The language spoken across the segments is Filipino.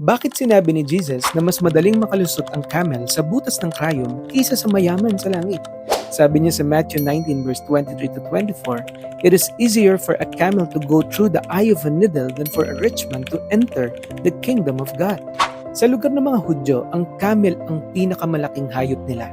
Bakit sinabi ni Jesus na mas madaling makalusot ang camel sa butas ng krayom kaysa sa mayaman sa langit? Sabi niya sa Matthew 19 verse 23 to 24, "It is easier for a camel to go through the eye of a needle than for a rich man to enter the kingdom of God." Sa lugar ng mga Hudyo, ang camel ang pinakamalaking hayop nila.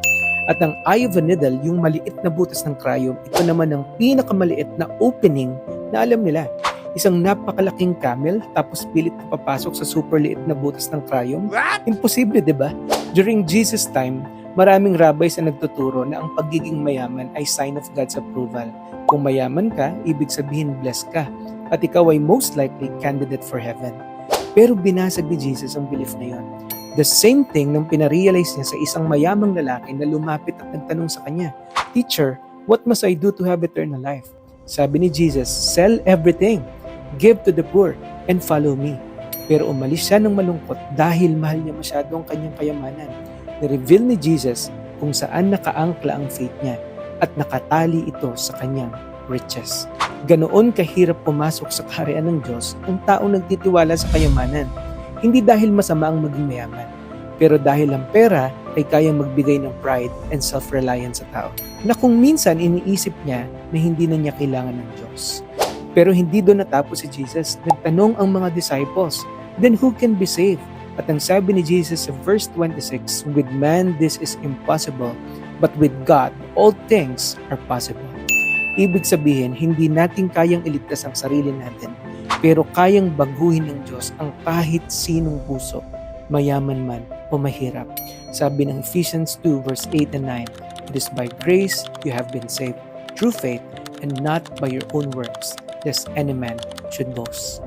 At ang eye of a needle, yung maliit na butas ng krayom, ito naman ang pinakamaliit na opening na alam nila. Isang napakalaking camel tapos pilit na papasok sa super liit na butas ng krayom? Imposible, di ba? During Jesus' time, maraming rabbis ang nagtuturo na ang pagiging mayaman ay sign of God's approval. Kung mayaman ka, ibig sabihin blessed ka. At ikaw ay most likely candidate for heaven. Pero binasag ni Jesus ang belief na yon. The same thing nang pinarealize niya sa isang mayamang lalaki na lumapit at nagtanong sa kanya, "Teacher, what must I do to have eternal life?" Sabi ni Jesus, "Sell everything, give to the poor, and follow me." Pero umalis siya ng malungkot dahil mahal niya masyado ang kanyang kayamanan. Ni-reveal ni Jesus kung saan nakaangkla ang faith niya at nakatali ito sa kanyang riches. Ganoon kahirap pumasok sa kaharian ng Diyos ang taong nagtitiwala sa kayamanan. Hindi dahil masama ang maging mayaman, pero dahil ang pera ay kayang magbigay ng pride and self-reliance sa tao, na kung minsan iniisip niya na hindi na niya kailangan ng Diyos. Pero hindi doon natapos si Jesus. Nagtanong ang mga disciples, "Then who can be saved?" At ang sabi ni Jesus sa verse 26, "With man this is impossible, but with God all things are possible." Ibig sabihin, hindi natin kayang iligtas ang sarili natin, pero kayang baguhin ng Diyos ang kahit sinong puso, mayaman man o mahirap. Sabi ng Ephesians 2 verse 8 and 9, "It is by grace you have been saved, through faith, and not by your own works, lest any man should boast."